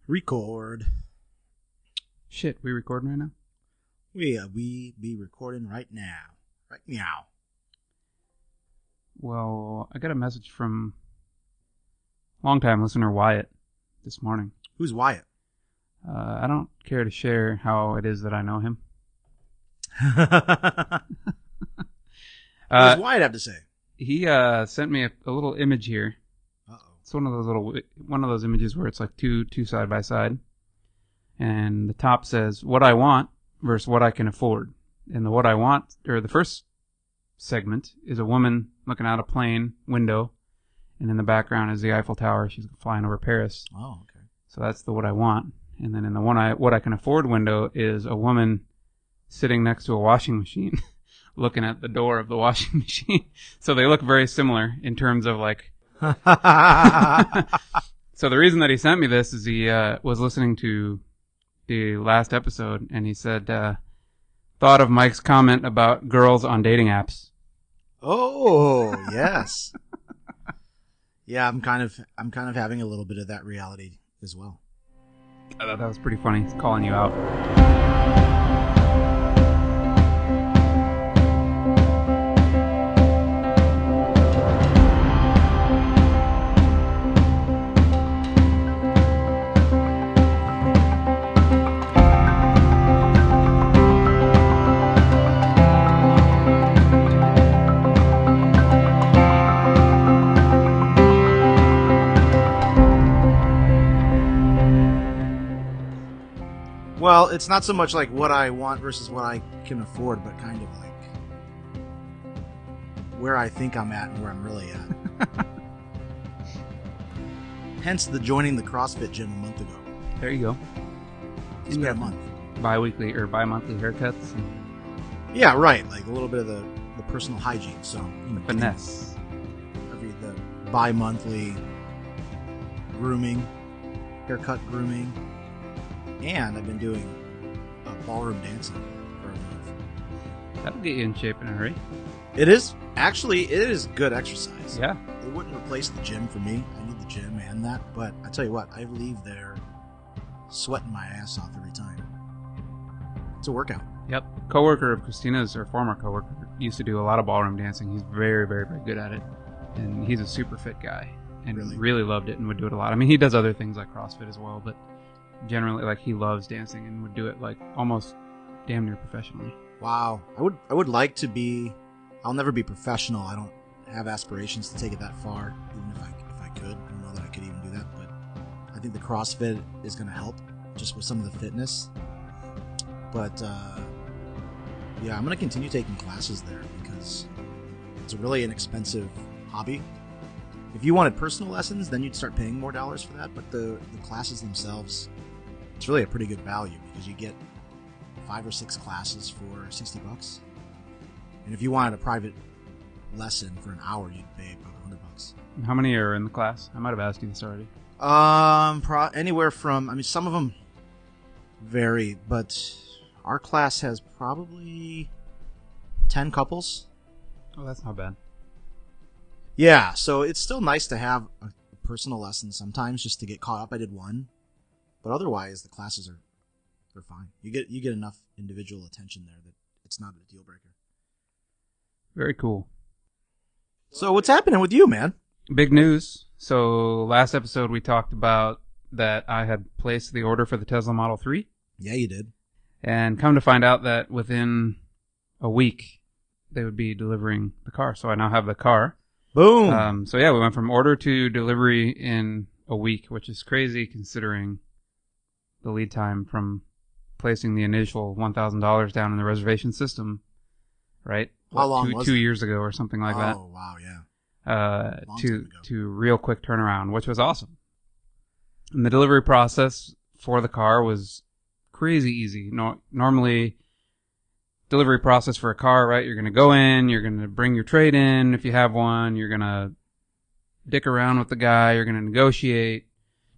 Record. Shit, we recording right now? We be recording right now. Right now. Well, I got a message from longtime listener Wyatt this morning. Who's Wyatt? I don't care to share how it is that I know him. What does Wyatt have to say? He sent me a little image here. Uh-oh. It's one of those images where it's like two side by side, and the top says what I want versus what I can afford. And the what I want, or the first segment, is a woman looking out a plane window, and in the background is the Eiffel Tower. She's flying over Paris. Oh, okay. So that's the what I want. And then in the what I can afford window is a woman sitting next to a washing machine, looking at the door of the washing machine. So they look very similar in terms of like. So the reason that he sent me this is he was listening to the last episode, and he said thought of Mike's comment about girls on dating apps. Oh, yes. Yeah, I'm kind of having a little bit of that reality as well. I thought that was pretty funny, calling you out. Well, it's not so much like what I want versus what I can afford, but kind of like where I think I'm at and where I'm really at. Hence the joining the CrossFit gym a month ago. There you go. It's been a month. Bi-weekly or bi-monthly haircuts. Yeah, right. Like a little bit of the personal hygiene. So, Finesse. The bi-monthly grooming, haircut grooming. And I've been doing ballroom dancing for a month. That'll get you in shape in a hurry. It is good exercise. Yeah. It wouldn't replace the gym for me. I need the gym and that. But I tell you what, I leave there sweating my ass off every time. It's a workout. Yep. Coworker of Christina's, or former coworker, used to do a lot of ballroom dancing. He's very, very, very good at it. And he's a super fit guy. And really loved it and would do it a lot. I mean, he does other things like CrossFit as well, but generally, like, he loves dancing and would do it like almost damn near professionally. Wow. I would like to be. I'll never be professional. I don't have aspirations to take it that far, even if I could. I don't know that I could even do that, but I think the CrossFit is going to help just with some of the fitness. But yeah, I'm going to continue taking classes there because it's a really inexpensive hobby. If you wanted personal lessons, then you'd start paying more dollars for that. But the classes themselves, it's really a pretty good value because you get 5 or 6 classes for $60. And if you wanted a private lesson for an hour, you'd pay about $100. How many are in the class? I might have asked you this already. Anywhere from, I mean, some of them vary, but our class has probably 10 couples. Oh, that's not bad. Yeah, so it's still nice to have a personal lesson sometimes just to get caught up. I did one, but otherwise the classes they're fine. You get enough individual attention there that it's not a deal breaker. Very cool. So what's happening with you, man? Big news. So last episode we talked about that I had placed the order for the Tesla Model 3. Yeah, you did. And come to find out that within a week they would be delivering the car. So I now have the car. Boom. So yeah, we went from order to delivery in a week, which is crazy considering the lead time from placing the initial $1,000 down in the reservation system, right? How long was it? 2 years ago or something like that. Oh, wow, yeah. To real quick turnaround, which was awesome. And the delivery process for the car was crazy easy. Normally, delivery process for a car, right? You're going to go in, you're going to bring your trade in if you have one, you're going to dick around with the guy, you're going to negotiate,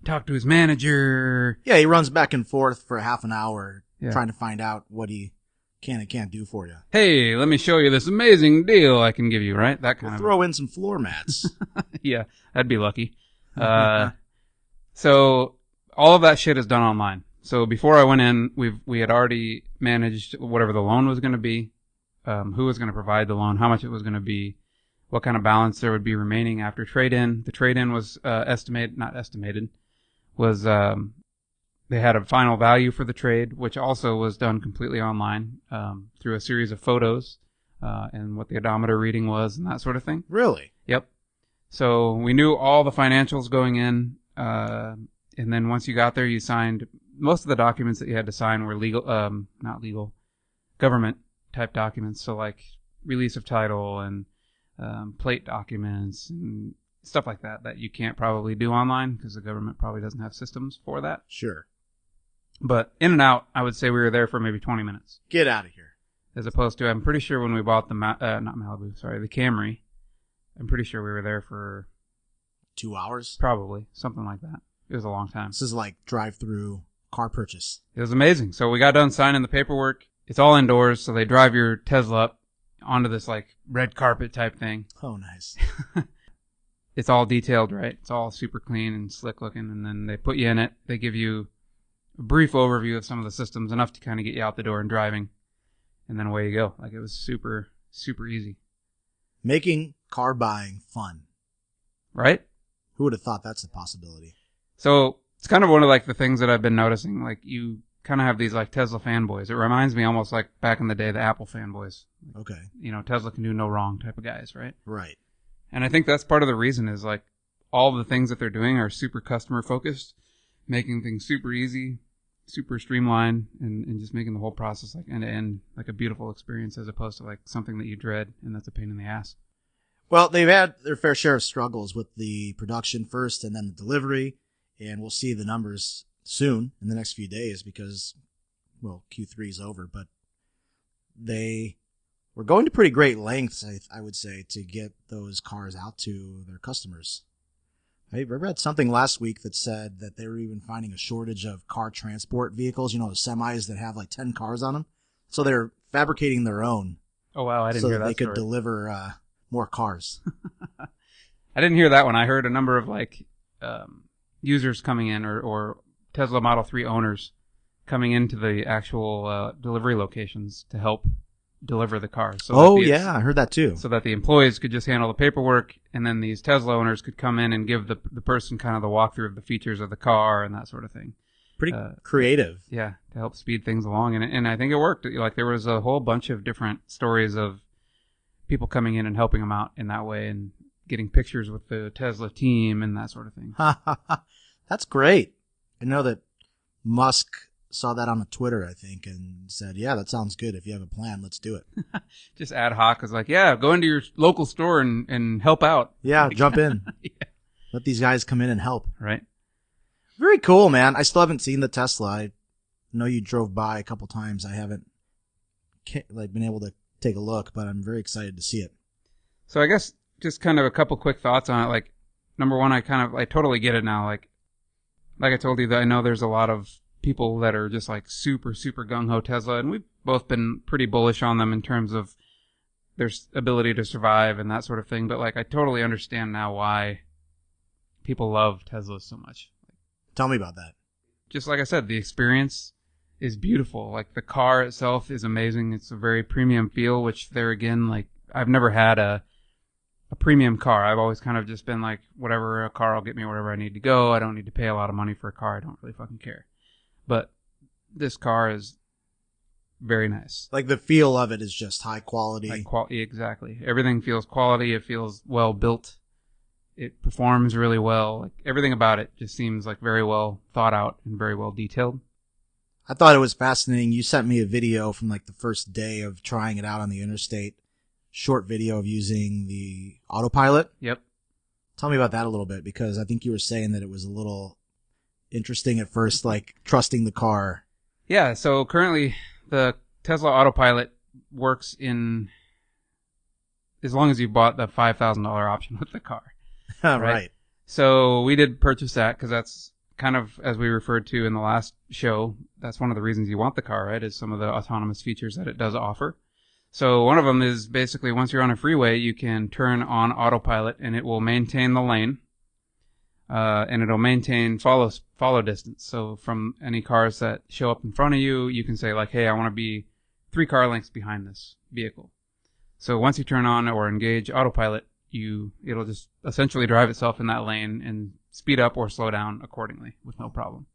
talk to his manager. Yeah, he runs back and forth for half an hour trying to find out what he can and can't do for you. Hey, let me show you this amazing deal I can give you, right? That kind of throw in some floor mats. Yeah, that'd be lucky. So all of that shit is done online. So before I went in, we had already managed whatever the loan was going to be, who was going to provide the loan, how much it was going to be, what kind of balance there would be remaining after trade-in. The trade-in was they had a final value for the trade, which also was done completely online through a series of photos and what the odometer reading was and that sort of thing. Really? Yep. So we knew all the financials going in, and then once you got there, you signed most of the documents that you had to sign were not legal, government type documents. So like release of title and plate documents and stuff like that you can't probably do online because the government probably doesn't have systems for that. Sure. But in and out, I would say we were there for maybe 20 minutes. Get out of here. As opposed to, I'm pretty sure when we bought the the Camry, I'm pretty sure we were there for 2 hours? Probably, something like that. It was a long time. This is like drive-through car purchase. It was amazing. So we got done signing the paperwork. It's all indoors, so they drive your Tesla up onto this like red carpet type thing. Oh, nice. It's all detailed, right? It's all super clean and slick looking, and then they put you in it. They give you a brief overview of some of the systems, enough to kind of get you out the door and driving, and then away you go. Like, it was super, super easy. Making car buying fun. Right? Who would have thought that's a possibility? So it's kind of one of like the things that I've been noticing. Like, you kind of have these like Tesla fanboys. It reminds me almost like back in the day, the Apple fanboys. Okay. You know, Tesla can do no wrong type of guys, right? Right. And I think that's part of the reason is like all the things that they're doing are super customer focused, making things super easy, super streamlined, and just making the whole process like end to end, like a beautiful experience as opposed to like something that you dread and that's a pain in the ass. Well, they've had their fair share of struggles with the production first and then the delivery, and we'll see the numbers soon in the next few days because, well, Q3 is over, but they were going to pretty great lengths, I would say, to get those cars out to their customers. I read something last week that said that they were even finding a shortage of car transport vehicles, you know, the semis that have like 10 cars on them. So they're fabricating their own. Oh, wow. I didn't hear that. So they could story. deliver more cars. I didn't hear that one. I heard a number of like users coming in or Tesla Model 3 owners coming into the actual delivery locations to help deliver the cars. So yeah, I heard that too. So that the employees could just handle the paperwork, and then these Tesla owners could come in and give the person kind of the walkthrough of the features of the car and that sort of thing. Pretty creative. Yeah, to help speed things along, and I think it worked. Like, there was a whole bunch of different stories of people coming in and helping them out in that way, and getting pictures with the Tesla team and that sort of thing. That's great. I know that Musk saw that on Twitter, I think, and said, yeah, that sounds good. If you have a plan, let's do it. Just ad hoc was like, yeah, go into your local store and help out. Yeah, jump in. Yeah. Let these guys come in and help. Right. Very cool, man. I still haven't seen the Tesla. I know you drove by a couple times. I haven't been able to take a look, but I'm very excited to see it. So I guess just kind of a couple quick thoughts on it. Like, number one, I totally get it now. Like I told you, that I know there's a lot of people that are just like super, super gung-ho Tesla, and we've both been pretty bullish on them in terms of their ability to survive and that sort of thing. But like, I totally understand now why people love Tesla so much. Tell me about that. Just like I said, the experience is beautiful. Like, the car itself is amazing. It's a very premium feel, which there again, like, I've never had a premium car. I've always kind of just been like, whatever, a car will get me wherever I need to go. I don't need to pay a lot of money for a car. I don't really fucking care. But this car is very nice. Like, the feel of it is just high quality. Exactly. Everything feels quality. It feels well built. It performs really well. Like, everything about it just seems like very well thought out and very well detailed. I thought it was fascinating. You sent me a video from like the first day of trying it out on the interstate. Short video of using the autopilot. Yep. Tell me about that a little bit, because I think you were saying that it was a little interesting at first, like trusting the car. Yeah, so currently the Tesla autopilot works in as long as you bought the $5,000 option with the car. Right. So we did purchase that because that's kind of, as we referred to in the last show, that's one of the reasons you want the car, right, is some of the autonomous features that it does offer. So one of them is basically once you're on a freeway, you can turn on autopilot and it will maintain the lane. and it'll maintain follow distance. So from any cars that show up in front of you, you can say like, hey, I want to be 3 car lengths behind this vehicle. So once you turn on or engage autopilot, it'll just essentially drive itself in that lane and speed up or slow down accordingly with no problem.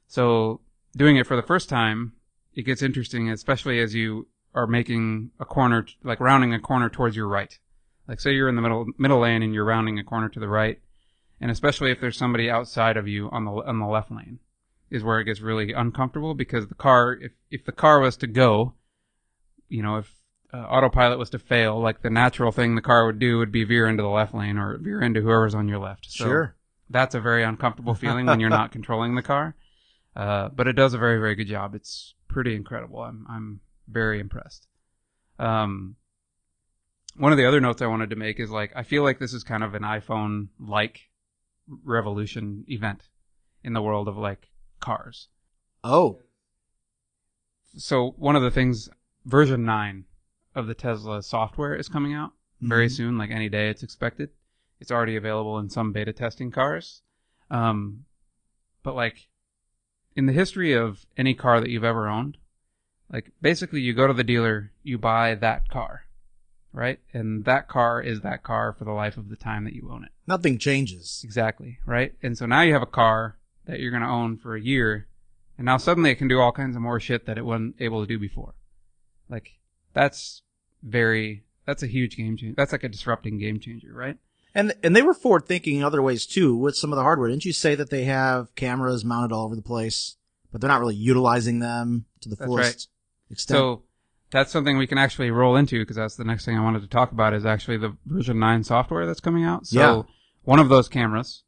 So doing it for the first time, it gets interesting, especially as you are making a corner, like rounding a corner towards your right. Like say you're in the middle lane and you're rounding a corner to the right, and especially if there's somebody outside of you on the left lane, is where it gets really uncomfortable, because the car, if the car was to go, if autopilot was to fail, like the natural thing the car would do would be veer into the left lane or veer into whoever's on your left. So sure. That's a very uncomfortable feeling when you're not controlling the car. But it does a very, very good job. It's pretty incredible. I'm very impressed. One of the other notes I wanted to make is I feel like this is kind of an iPhone-like revolution event in the world of cars. Oh. So one of the things, version 9 of the Tesla software is coming out very soon, like any day it's expected. It's already available in some beta testing cars. But in the history of any car that you've ever owned, basically you go to the dealer, you buy that car, right? And that car is that car for the life of the time that you own it. Nothing changes. Exactly, right? And so now you have a car that you're going to own for a year, and now suddenly it can do all kinds of more shit that it wasn't able to do before. That's a huge game changer. That's like a disrupting game changer, right? And they were forward thinking in other ways too with some of the hardware. Didn't you say that they have cameras mounted all over the place, but they're not really utilizing them to the fullest extent? So that's something we can actually roll into, because that's the next thing I wanted to talk about, is actually the version 9 software that's coming out. So one of those cameras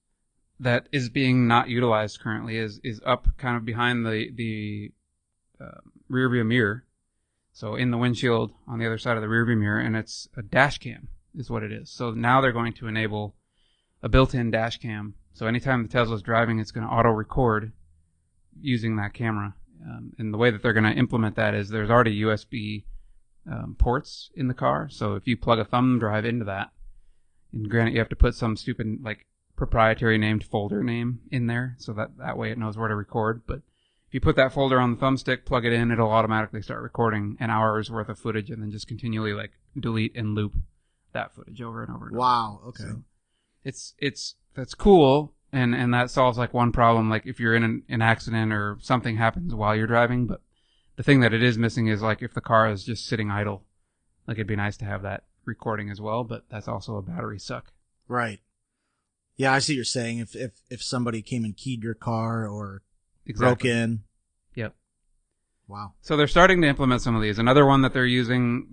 that is being not utilized currently is up kind of behind the rear view mirror. So in the windshield on the other side of the rear view mirror, and it's a dash cam is what it is. So now they're going to enable a built-in dash cam. So anytime the Tesla's driving, it's going to auto-record using that camera. And the way that they're going to implement that is there's already USB ports in the car. So if you plug a thumb drive into that, and granted you have to put some stupid proprietary named folder name in there, so that way it knows where to record. But if you put that folder on the thumbstick, plug it in, it'll automatically start recording an hour's worth of footage, and then just continually delete and loop that footage over and over and over. Wow. Okay. So that's cool. And that solves one problem, if you're in an accident or something happens while you're driving. But the thing that it is missing is if the car is just sitting idle, it'd be nice to have that recording as well, but that's also a battery suck. Right. Yeah, I see what you're saying. If somebody came and keyed your car or broke in. Yep. Wow. So they're starting to implement some of these. Another one that they're using,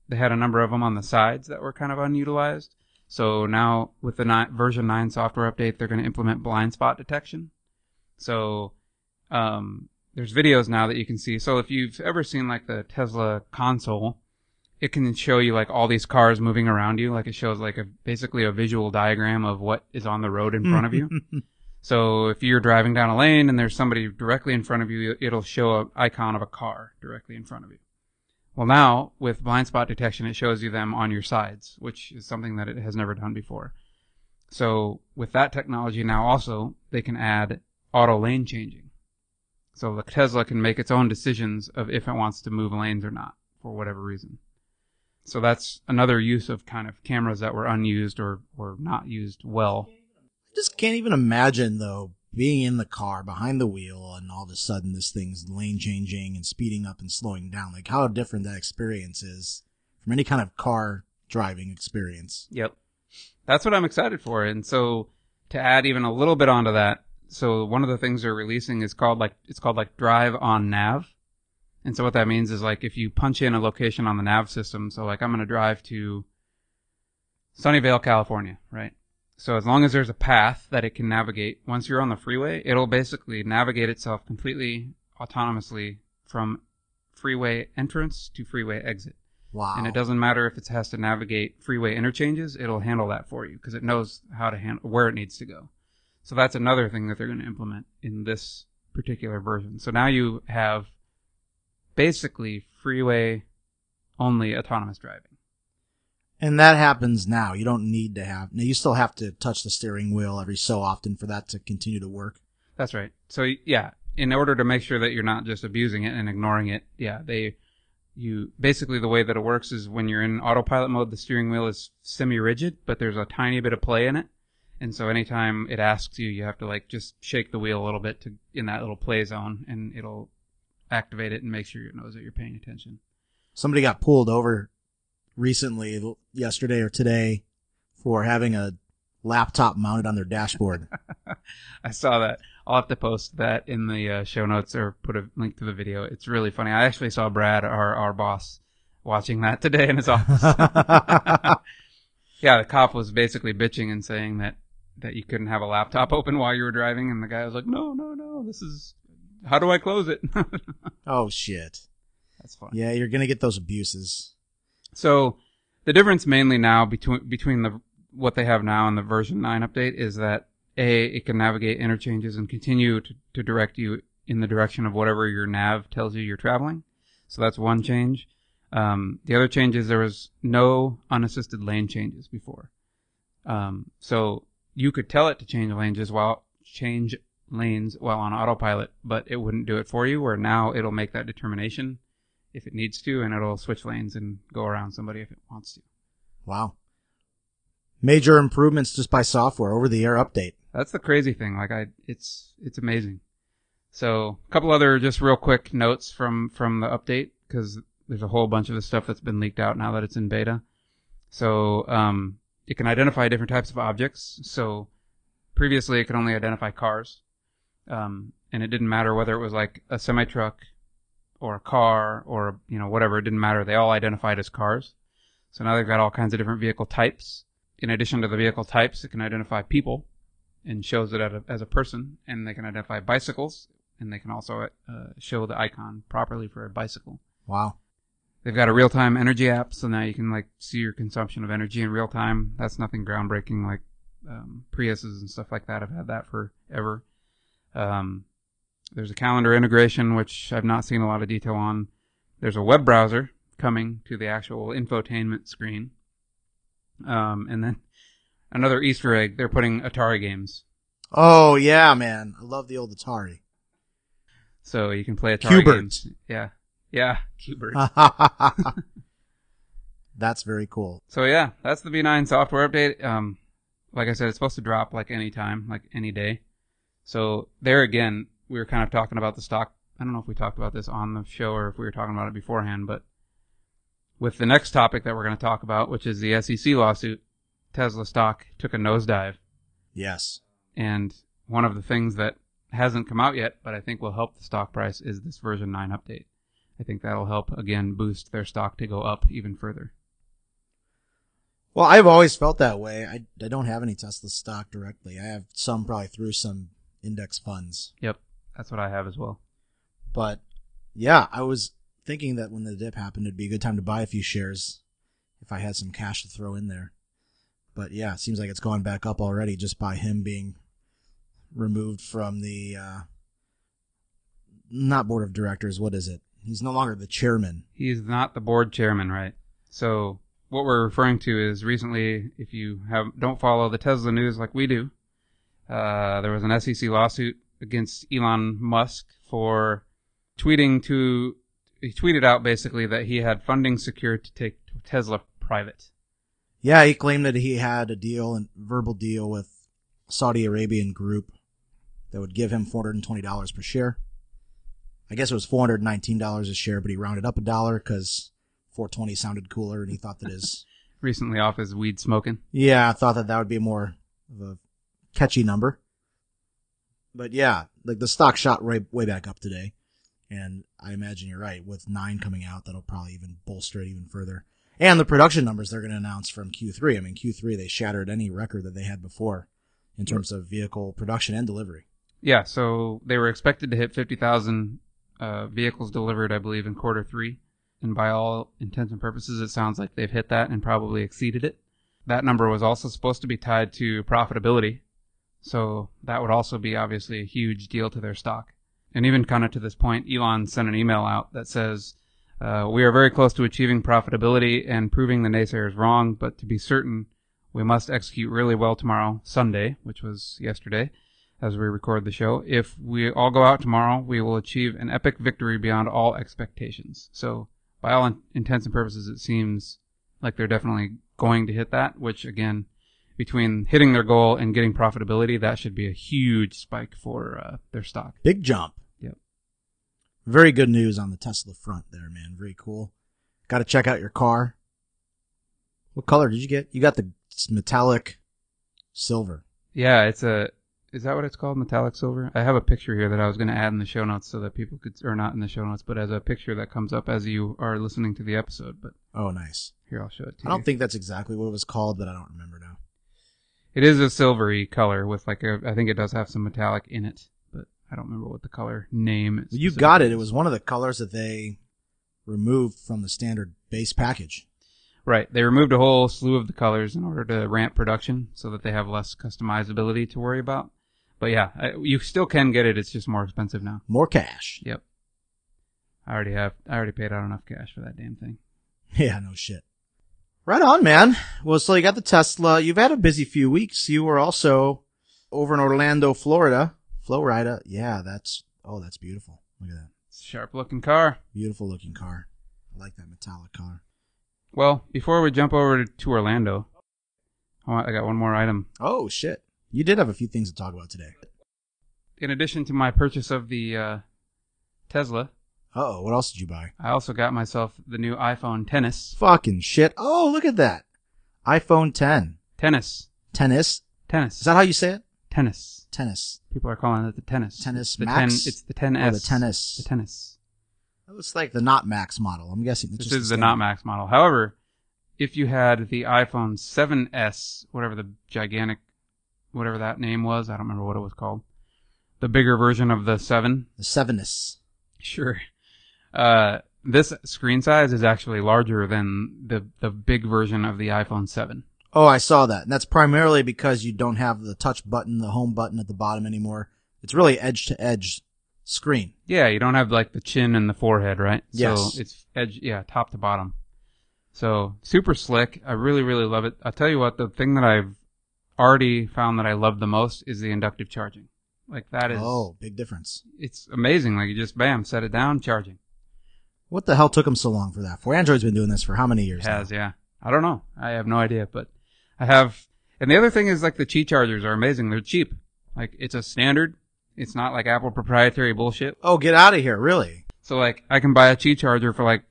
they had a number of them on the sides that were kind of unutilized. So now with the version 9 software update, they're going to implement blind spot detection. So there's videos now that you can see. So if you've ever seen the Tesla console, it can show you all these cars moving around you. It shows basically a visual diagram of what is on the road in front of you. So if you're driving down a lane and there's somebody directly in front of you, it'll show an icon of a car directly in front of you. Well, now, with blind spot detection, it shows you them on your sides, which is something that it has never done before. So with that technology now also, they can add auto lane changing. So the Tesla can make its own decisions of if it wants to move lanes or not, for whatever reason. So that's another use of kind of cameras that were unused or not used well. I just can't even imagine, though, being in the car behind the wheel and all of a sudden this thing's lane changing and speeding up and slowing down. How different that experience is from any kind of car driving experience. Yep. That's what I'm excited for. And so to add even a little bit onto that, so one of the things they're releasing is called Drive on Nav. And so what that means is if you punch in a location on the nav system, so I'm going to drive to Sunnyvale, California, right? So as long as there's a path that it can navigate, once you're on the freeway, it'll basically navigate itself completely autonomously from freeway entrance to freeway exit. Wow. And it doesn't matter if it has to navigate freeway interchanges, it'll handle that for you because it knows how to handle where it needs to go. So that's another thing that they're going to implement in this particular version. So now you have basically freeway only autonomous driving. And that happens now. You don't need to have. Now, you still have to touch the steering wheel every so often for that to continue to work. That's right. So, yeah, in order to make sure that you're not just abusing it and ignoring it, yeah, basically the way that it works is when you're in autopilot mode, the steering wheel is semi-rigid, but there's a tiny bit of play in it. And so anytime it asks you, you have to like just shake the wheel a little bit in that little play zone, and it'll activate it and make sure it knows that you're paying attention. Somebody got pulled over recently, yesterday or today, for having a laptop mounted on their dashboard. I saw that. I'll have to post that in the show notes or put a link to the video. It's really funny. I actually saw Brad, our boss, watching that today in his office. Yeah, the cop was basically bitching and saying that you couldn't have a laptop open while you were driving, and the guy was like, no, this is, how do I close it? Oh, shit. That's fun. Yeah, you're going to get those abuses. So the difference mainly now between what they have now and the version 9 update is that, it can navigate interchanges and continue to direct you in the direction of whatever your nav tells you you're traveling. So that's one change. The other change is there was no unassisted lane changes before. So you could tell it to change lanes while on autopilot, but it wouldn't do it for you, where now it'll make that determination if it needs to, and it'll switch lanes and go around somebody if it wants to. Wow. Major improvements just by software, over-the-air update. That's the crazy thing. Like it's amazing. So a couple other just real quick notes from the update, because there's a whole bunch of the stuff that's been leaked out now that it's in beta. So it can identify different types of objects. So previously it could only identify cars, and it didn't matter whether it was like a semi-truck or a car or whatever. It didn't matter. They all identified as cars. So now they've got all kinds of different vehicle types. In addition to the vehicle types, it can identify people and shows it as a person, and they can identify bicycles, and they can also show the icon properly for a bicycle. Wow. They've got a real-time energy app, so now you can like see your consumption of energy in real time. That's nothing groundbreaking. Like Priuses and stuff like that have had that forever. There's a calendar integration, which I've not seen a lot of detail on. There's a web browser coming to the actual infotainment screen. And then another Easter egg, they're putting Atari games. Oh, yeah, man. I love the old Atari. So you can play Atari games. Yeah. Yeah, Q-Birds. That's very cool. So yeah, that's the V9 software update. Like I said, it's supposed to drop like any time, like any day. So there again, we were kind of talking about the stock. I don't know if we talked about this on the show or if we were talking about it beforehand, but with the next topic that we're going to talk about, which is the SEC lawsuit, Tesla stock took a nosedive. Yes. And one of the things that hasn't come out yet, but I think will help the stock price, is this version 9 update. I think that'll help, again, boost their stock to go up even further. Well, I've always felt that way. I don't have any Tesla stock directly. I have some probably through some index funds. Yep, that's what I have as well. But, yeah, I was thinking that when the dip happened, it'd be a good time to buy a few shares if I had some cash to throw in there. But yeah, it seems like it's gone back up already just by him being removed from the, not board of directors, what is it? He's no longer the chairman. He's not the board chairman, right? So what we're referring to is recently, if you don't follow the Tesla news like we do, there was an SEC lawsuit against Elon Musk for he tweeted out basically that he had funding secured to take Tesla private. Yeah, he claimed that he had a verbal deal with a Saudi Arabian group that would give him $420 per share. I guess it was $419 a share, but he rounded up $1 because $420 sounded cooler, and he thought that his recently off his weed smoking. Yeah, I thought that would be more of a catchy number. But yeah, like the stock shot way back up today. And I imagine you're right. With 9 coming out, that'll probably even bolster it even further. And the production numbers they're going to announce from Q3. I mean, Q3, they shattered any record that they had before in terms of vehicle production and delivery. Yeah, so they were expected to hit 50,000 vehicles delivered, I believe, in Q3. And by all intents and purposes, it sounds like they've hit that and probably exceeded it. That number was also supposed to be tied to profitability. So that would also be obviously a huge deal to their stock. And even kind of to this point, Elon sent an email out that says, We are very close to achieving profitability and proving the naysayers wrong, but to be certain, we must execute really well tomorrow, Sunday, which was yesterday, as we record the show. If we all go out tomorrow, we will achieve an epic victory beyond all expectations. So, by all intents and purposes, it seems like they're definitely going to hit that, which, again, between hitting their goal and getting profitability, that should be a huge spike for their stock. Big jump. Yep. Very good news on the Tesla front there, man. Very cool. Got to check out your car. What color did you get? You got the metallic silver. Yeah, is that what it's called? Metallic silver? I have a picture here that I was going to add in the show notes so that people could, or not in the show notes, but as a picture that comes up as you are listening to the episode. But oh, nice. Here, I'll show it to you. I don't think that's exactly what it was called, but I don't remember now. It is a silvery color with I think it does have some metallic in it, but I don't remember what the color name is. Well, you got it. It was one of the colors that they removed from the standard base package. Right. They removed a whole slew of the colors in order to ramp production so that they have less customizability to worry about. But yeah, you still can get it. It's just more expensive now. More cash. Yep. I already paid out enough cash for that damn thing. Yeah, no shit. Right on, man. Well, so you got the Tesla. You've had a busy few weeks. You were also over in Orlando, Florida. Yeah, that's beautiful. Look at that. It's a sharp looking car. Beautiful looking car. I like that metallic car. Well, before we jump over to Orlando, I got one more item. Oh, shit. You did have a few things to talk about today. In addition to my purchase of the Tesla. Uh-oh, what else did you buy? I also got myself the new iPhone XS. Fucking shit. Oh, look at that. iPhone 10. Tennis. Tennis? Tennis. Is that how you say it? Tennis. Tennis. People are calling it the tennis. Tennis Max? It's the 10S. Oh, the tennis. The tennis. That looks like the not Max model. I'm guessing it's this just is the not Max model. However, if you had the iPhone 7S, whatever the gigantic, whatever that name was, I don't remember what it was called. The bigger version of the 7. The 7S. Sure. This screen size is actually larger than the big version of the iPhone 7. Oh, I saw that. And that's primarily because you don't have the touch button, the home button at the bottom anymore. It's really edge to edge screen. Yeah, you don't have like the chin and the forehead, right? Yes. So it's edge, yeah, top to bottom. So super slick. I really, really love it. I'll tell you what, the thing that I've already found that I love the most is the inductive charging. Like that is. Oh, big difference. It's amazing. Like you just, bam, set it down, charging. What the hell took them so long for that? For Android's been doing this for how many years It has, now? yeah. I don't know. I have no idea, but I have. And the other thing is like the Qi chargers are amazing. They're cheap. Like it's a standard. It's not like Apple proprietary bullshit. Oh, get out of here. Really? So like I can buy a Qi charger for like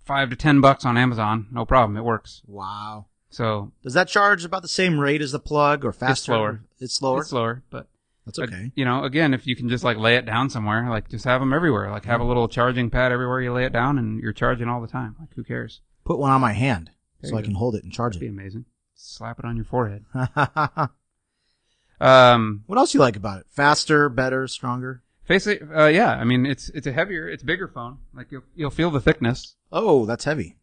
$5 to $10 on Amazon. No problem. It works. Wow. So. Does that charge about the same rate as the plug or faster? It's slower. It's slower? It's slower, but. That's okay. You know, again, if you can just like lay it down somewhere, like just have them everywhere. Like have a little charging pad everywhere you lay it down and you're charging all the time. Like who cares? Put one on my hand There so I you can go. hold it and charge That'd it. be amazing. Slap it on your forehead. What else you like about it? Faster, better, stronger? Yeah. I mean, it's a bigger phone. Like you'll feel the thickness. Oh, that's heavy.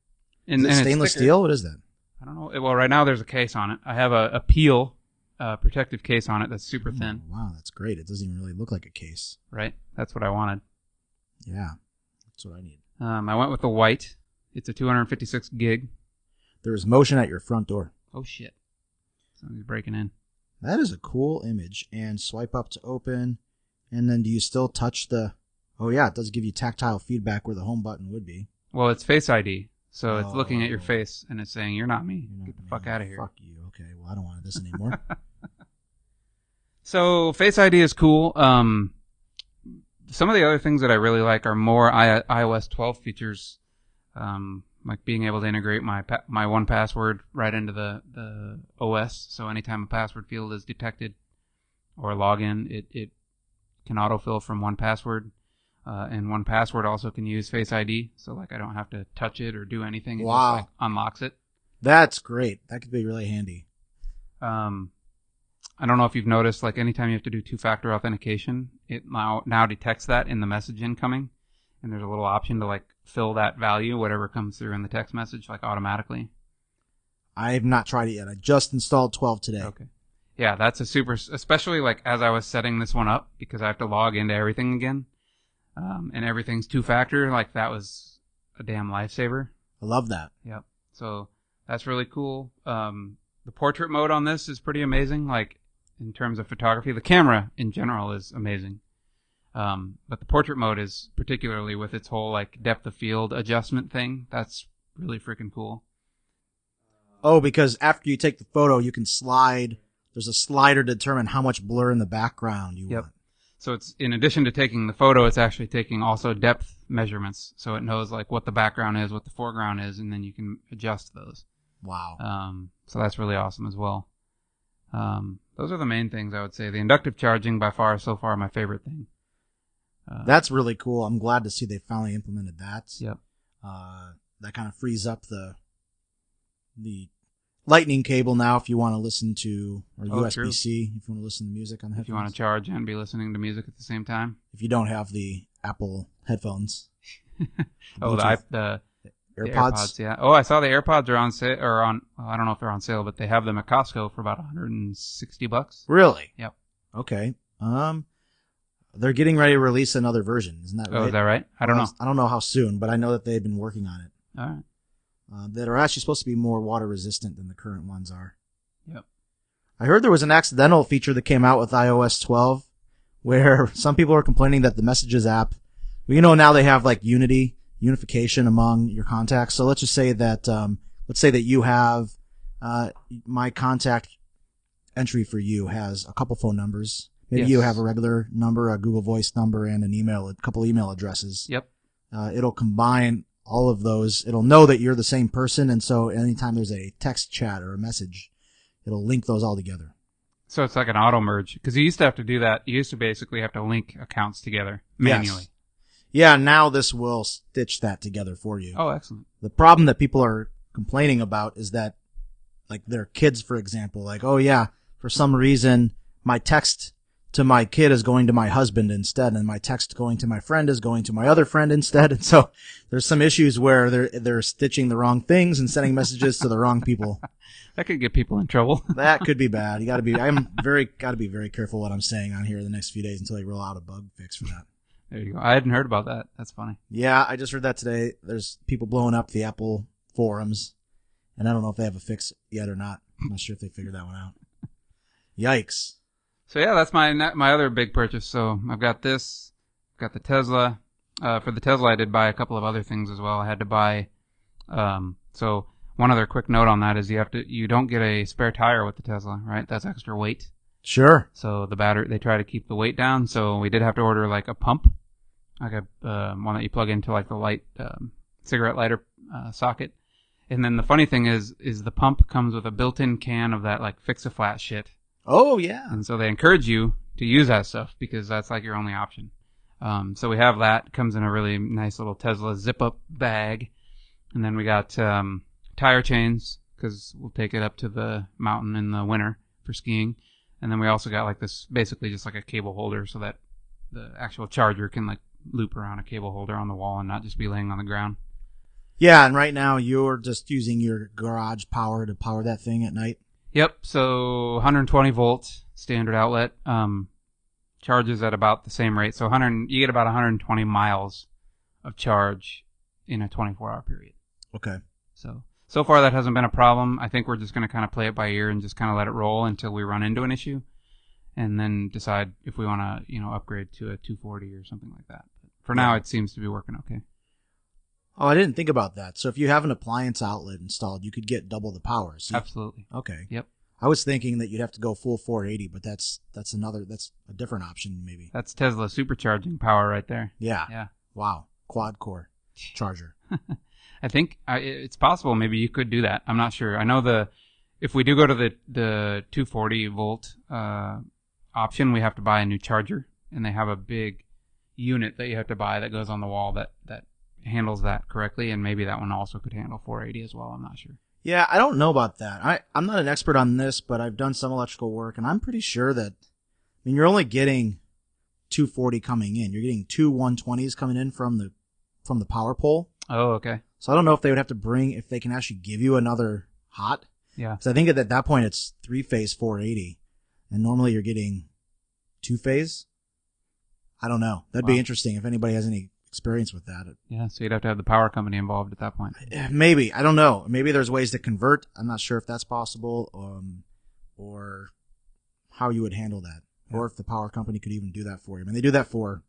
And, Is it and stainless it's thicker. steel? What is that? I don't know. Well, right now there's a case on it. I have a peel protective case on it that's super thin. Oh, wow, that's great. It doesn't even really look like a case. Right? That's what I wanted. Yeah, that's what I need. I went with the white. It's a 256 gig. There is motion at your front door. Oh shit! Somebody's breaking in. That is a cool image. And swipe up to open. And then do you still touch the... Oh yeah, it does give you tactile feedback where the home button would be. Well, it's Face ID, so it's looking at your Oh. face and it's saying, "You're not me. You're not Get the me. fuck out of here." Fuck you. Okay, well, I don't want this anymore. So Face ID is cool. Some of the other things that I really like are more iOS 12 features, like being able to integrate my 1Password right into the OS. So anytime a password field is detected or a login, it can autofill from 1Password. And 1Password also can use Face ID. So like I don't have to touch it or do anything. It Wow. just like unlocks it. That's great. That could be really handy. I don't know if you've noticed, like anytime you have to do two-factor authentication, it now detects that in the message incoming, and there's a little option to like fill that value, whatever comes through in the text message, like automatically. I've not tried it yet. I just installed 12 today. Okay. Yeah, that's a super, especially like as I was setting this one up, because I have to log into everything again, and everything's two-factor, like that was a damn lifesaver. I love that. Yep. So that's really cool. The portrait mode on this is pretty amazing. Like in terms of photography, the camera in general is amazing. But the portrait mode is particularly with its whole like depth of field adjustment thing. That's really freaking cool. Oh, because after you take the photo, you can slide. There's a slider to determine how much blur in the background you want. So it's, in addition to taking the photo, it's actually taking also depth measurements. So it knows like what the background is, what the foreground is, and then you can adjust those. Wow. So that's really awesome as well. Those are the main things I would say. The inductive charging by far, so far, my favorite thing. That's really cool. I'm glad to see they finally implemented that. Yep. That kind of frees up the lightning cable now if you want to listen to, or USB-C if you want to listen to music on the headphones. If you want to charge and be listening to music at the same time. If you don't have the Apple headphones. The AirPods? Yeah. Oh, I saw the AirPods are on sale, well, I don't know if they're on sale, but they have them at Costco for about $160. Really? Yep. Okay. They're getting ready to release another version. Isn't that right? Oh, is that right? I don't know. I don't know how soon, but I know that they've been working on it. All right. That are actually supposed to be more water resistant than the current ones are. Yep. I heard there was an accidental feature that came out with iOS 12 where some people are complaining that the Messages app, well, now they have like unification among your contacts. So let's just say that, you have, my contact entry for you has a couple phone numbers. Maybe you have a regular number, a Google Voice number, and a couple email addresses. Yep. It'll combine all of those. It'll know that you're the same person, and so anytime there's a text chat or a message, it'll link those all together. So it's like an auto merge, because you used to have to do that. You used to basically have to link accounts together manually. Yes. Yeah, now this will stitch that together for you. Oh, excellent. The problem that people are complaining about is that, like their kids, for example, like, oh yeah, for some reason my text to my kid is going to my husband instead, and my text going to my friend is going to my other friend instead. And so there's some issues where they're stitching the wrong things and sending messages to the wrong people. That could get people in trouble. That could be bad. You gotta be very careful what I'm saying on here the next few days until they roll out a bug fix for that. There you go. I hadn't heard about that. That's funny. Yeah, I just heard that today. There's people blowing up the Apple forums, and I don't know if they have a fix yet or not. I'm not sure if they figured that one out. Yikes. So yeah, that's my other big purchase. So I've got this, got the Tesla. For the Tesla, I did buy a couple of other things as well. I had to buy, so one other quick note on that is you don't get a spare tire with the Tesla, right? That's extra weight. Sure. So the battery, they try to keep the weight down. So we did have to order like a pump, like one that you plug into like the cigarette lighter, socket. And then the funny thing is the pump comes with a built-in can of that like Fix-A-Flat shit. Oh, yeah. And so they encourage you to use that stuff because that's like your only option. So we have that. It comes in a really nice little Tesla zip-up bag. And then we got tire chains because we'll take it up to the mountain in the winter for skiing. And then we also got like this, basically just like a cable holder so that the actual charger can like loop around a cable holder on the wall and not just be laying on the ground. Yeah, and right now you're just using your garage power to power that thing at night. Yep, so 120 volt standard outlet, charges at about the same rate. So you get about 120 miles of charge in a 24-hour period. Okay. So far that hasn't been a problem. I think we're just going to kind of play it by ear and just kind of let it roll until we run into an issue and then decide if we want to, upgrade to a 240 or something like that. But for now, it seems to be working okay. Oh, I didn't think about that. So if you have an appliance outlet installed, you could get double the power. So Absolutely. Okay. Yep. I was thinking that you'd have to go full 480, but that's a different option maybe. That's Tesla supercharging power right there. Yeah. Yeah. Wow. Quad core charger. I think it's possible maybe you could do that. I'm not sure. I know if we do go to the 240 volt option, we have to buy a new charger, and they have a big unit that you have to buy that goes on the wall that handles that correctly, and maybe that one also could handle 480 as well. I'm not sure. Yeah, I don't know about that. I'm not an expert on this, but I've done some electrical work, and I'm pretty sure that, you're only getting 240 coming in. You're getting two 120s coming in from the power pole. Oh, okay. So I don't know if they would have to if they can actually give you another hot. Yeah. Because I think at that point it's 3-phase 480, and normally you're getting 2-phase. I don't know. That'd be interesting if anybody has any experience with that. Yeah, so you'd have to have the power company involved at that point. Maybe. I don't know. Maybe there's ways to convert. I'm not sure if that's possible, or how you would handle that. Yeah. Or if the power company could even do that for you. I mean, they do that for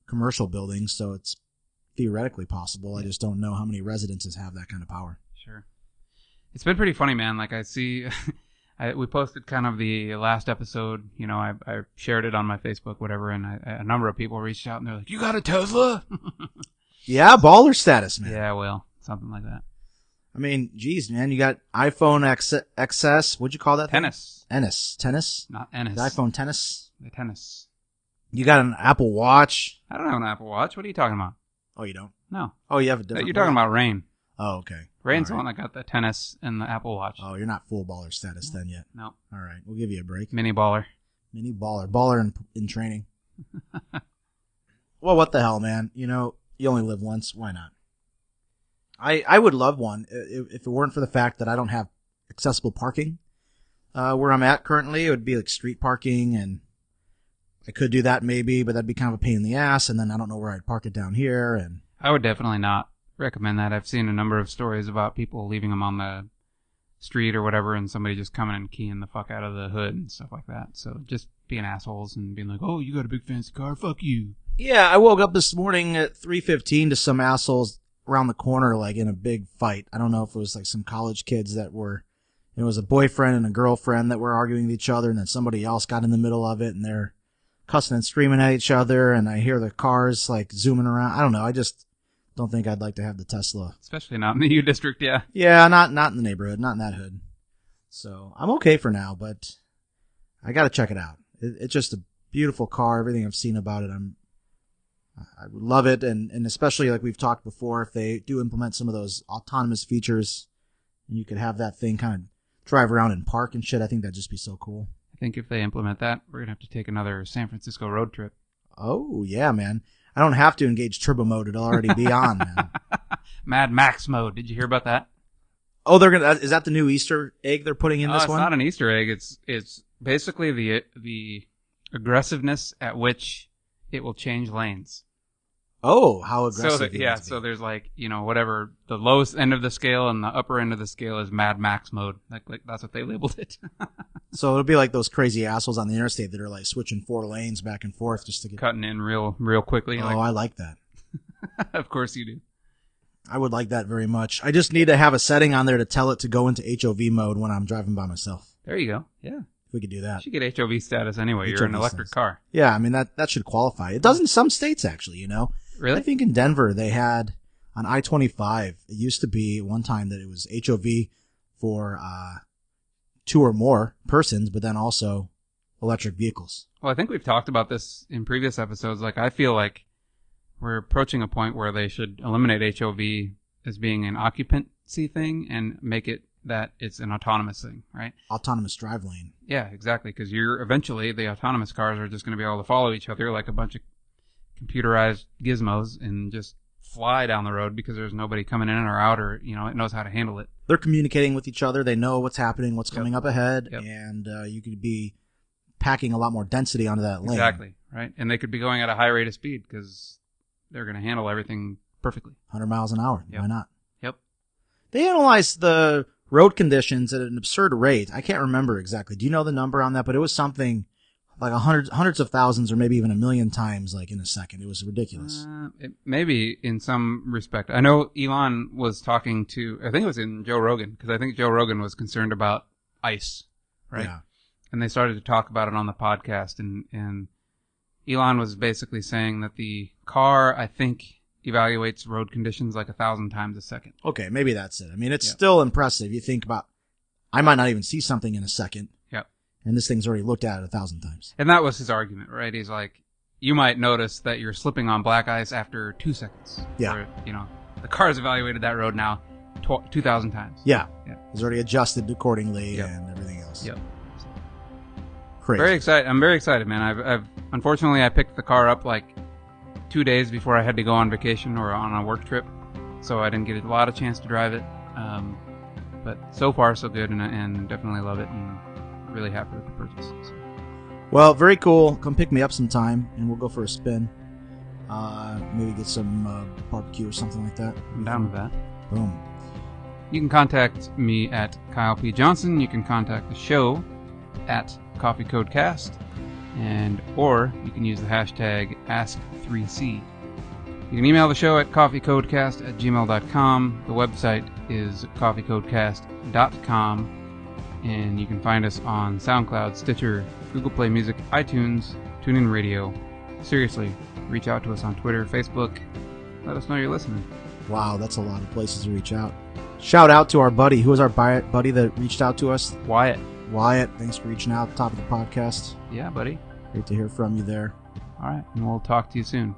commercial buildings, so it's theoretically possible. I just don't know how many residences have that kind of power. Sure. It's been pretty funny, man. Like, I see... we posted kind of the last episode, you know, I shared it on my Facebook, whatever, and a number of people reached out and they're like, "You got a Tesla?" Yeah, baller status, man. Yeah, well, something like that. I mean, geez, man, you got iPhone XS. What'd you call that? Tennis. Tennis? Not Ennis. The iPhone Tennis? The Tennis. You got an Apple Watch. I don't have an Apple Watch. What are you talking about? Oh, you don't? No. Oh, you have a different You're talking about Rain. Oh, okay. Rain's the one that got the Tennis and the Apple Watch. Oh, you're not full baller status then yet. No. All right, we'll give you a break. Mini baller. Mini baller. Baller in training. Well, what the hell, man? You know, you only live once. Why not? I would love one if it weren't for the fact that I don't have accessible parking. Where I'm at currently, it would be like street parking, and I could do that maybe, but that'd be kind of a pain in the ass, and then I don't know where I'd park it down here. And I would definitely not recommend that. I've seen a number of stories about people leaving them on the street or whatever, and somebody just coming and keying the fuck out of the hood and stuff like that. So just being assholes and being like, "Oh, you got a big fancy car, fuck you." Yeah, I woke up this morning at 3:15 to some assholes around the corner, like in a big fight. I don't know if it was like some college kids that were, it was a boyfriend and a girlfriend that were arguing with each other, and then somebody else got in the middle of it, and they're cussing and screaming at each other, and I hear the cars like zooming around. I don't know. I just don't think I'd like to have the Tesla. Especially not in the U district, yeah. Yeah, not in the neighborhood, not in that hood. So I'm okay for now, but I got to check it out. It's just a beautiful car. Everything I've seen about it, I love it, and especially like we've talked before, if they do implement some of those autonomous features, and you could have that thing kind of drive around and park and shit, I think that'd just be so cool. I think if they implement that, we're gonna have to take another San Francisco road trip. Oh yeah, man. I don't have to engage turbo mode. It'll already be on, man. Mad Max mode. Did you hear about that? Oh, is that the new Easter egg they're putting in this one? It's not an Easter egg. It's basically the aggressiveness at which it will change lanes. Oh, how aggressive. So there's like, you know, whatever, the lowest end of the scale and the upper end of the scale is Mad Max mode. Like that's what they labeled it. So it'll be like those crazy assholes on the interstate that are like switching 4 lanes back and forth just to get cutting in real quickly. Oh, I like that. Of course you do. I would like that very much. I just need to have a setting on there to tell it to go into HOV mode when I'm driving by myself. There you go. Yeah. If we could do that. You should get HOV status anyway. You're an electric car. Yeah, I mean, that should qualify. It does in some states, actually, you know. Really? I think in Denver they had, on I-25, it used to be one time that it was HOV for 2 or more persons, but then also electric vehicles. Well, I think we've talked about this in previous episodes. Like, I feel like we're approaching a point where they should eliminate HOV as being an occupancy thing and make it that it's an autonomous thing, right? Autonomous drive lane. Yeah, exactly. Because eventually the autonomous cars are just going to be able to follow each other like a bunch of computerized gizmos and just fly down the road because there's nobody coming in or out, or, you know, it knows how to handle it. They're communicating with each other. They know what's happening, what's coming up ahead, Yep. and you could be packing a lot more density onto that lane. Exactly, right? And they could be going at a high rate of speed because they're going to handle everything perfectly. 100 miles an hour. Yep. Why not? Yep. They analyze the road conditions at an absurd rate. I can't remember exactly. Do you know the number on that? But it was something like hundreds of thousands or maybe even 1 million times, like in a second. It was ridiculous. Maybe in some respect. I know Elon was talking to, I think it was in Joe Rogan, because I think Joe Rogan was concerned about ice, right? Yeah. And they started to talk about it on the podcast, and Elon was basically saying that the car, I think, evaluates road conditions like 1,000 times a second. Okay, maybe that's it. I mean, it's still impressive. You think about, I might not even see something in a second. Yep. And this thing's already looked at it 1,000 times. And that was his argument, right? He's like, you might notice that you're slipping on black ice after 2 seconds. Yeah. Or, you know, the car's evaluated that road now 2,000 times. Yeah. Yeah. It's already adjusted accordingly Yep. and everything else. Yep. Crazy. Very excited. I'm very excited, man. I've unfortunately I picked the car up like 2 days before I had to go on vacation or on a work trip, so I didn't get a lot of chance to drive it. But so far so good, and definitely love it, and really happy with the purchase. So. Well, very cool. Come pick me up sometime, and we'll go for a spin. Maybe get some barbecue or something like that. I'm down with that. Boom. You can contact me at Kyle P. Johnson. You can contact the show at CoffeeCodeCast, or you can use the hashtag Ask3C. You can email the show at coffeecodecast@gmail.com. The website is coffeecodecast.com, and you can find us on SoundCloud, Stitcher, Google Play Music, iTunes, TuneIn Radio. Seriously, reach out to us on Twitter, Facebook. Let us know you're listening. Wow, that's a lot of places to reach out. Shout out to our buddy. Who was our buddy that reached out to us? Wyatt, thanks for reaching out. Top of the podcast. Yeah, buddy. Great to hear from you there. All right, and we'll talk to you soon.